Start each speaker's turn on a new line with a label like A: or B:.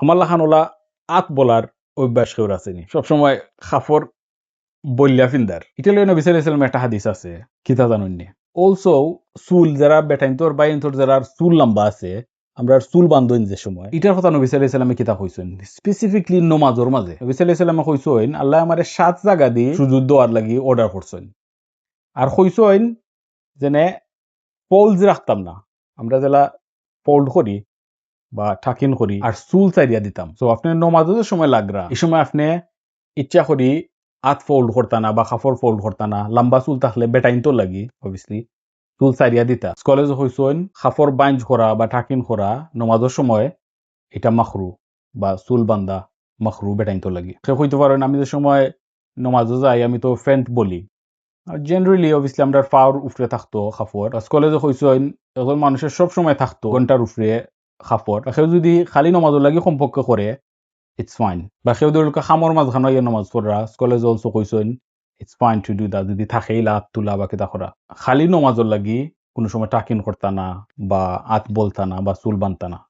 A: আমার লাখান ওলা আত বলার অভ্যাস কেউর আসেনি সবসময় খাফর বললা ফিন্দার ইটালিয়ান নবী সাল্লাল্লাহু আলাইহি ওয়াসাল্লাম একটা হাদিস আছে কিতা জানেন নি অলসো চুল যারা বেটাইন্তর বাইন্তর যারা চুল লম্বা আছে আমরা চুল বান্ধন যে সময় এটার কথা নবী সাল্লাল্লাহু আলাইহি ওয়াসাল্লামে কিতা কইছেন স্পেসিফিকলি নমাজের মাঝে নবী সাল্লাল্লাহু আলাইহি ওয়াসাল্লামে কইছেন আল্লাহ আমারে 7 জায়গা দি সুজুদ দেওয়ার লাগি অর্ডার করছেন আর কইছেন যেনে ফোল্ডস রাখতাম না আমরা যেলা ফোল্ড করি বা ঠাকিন করি আর চুল চাইরিয়া দিতাম সো আপনি নমাজের সময় লাগরা এই সময় আপনি ইচ্ছা করি হাত ফোল্ড করতা না বা কাপড় ফোল্ড করতা না লম্বা চুল থাকলে বেটাইন তো লাগি অবভিয়াসলি চুল চাইরিয়া দিতা কলেজ হইছেন কাপড় বাইঞ্জ করা বা ঠাকিন করা নমাজের সময় এটা মাখরু বা চুল বান্ধা মাখরু বেটাইন তো লাগি সে হইতে পারেন আমি যে সময় নমাজে যাই আমি তো ফ্যান্ট বলি জেনারেলি অবভিয়াসলি আমরা পাওয়ার উপরে থাকতো কাপড় কলেজে হইছেন এখন মানুষের সব সময় থাকতো ঘন্টার উপরে কাপড় কেউ যদি খালি নমাজের লাগি সম্পর্ক করে it's fine বা কেউ ধরুন খামর মাঝখানে ইয়ে নামাজ পড়রা কলেজ অলসো কইছেন it's fine to do that যদি থাকেই লাত তুলা বা কিতা করা খালি নমাজের লাগি কোনো সময় টাকিন করতা না বা আত বলতা না বা চুল বানতা না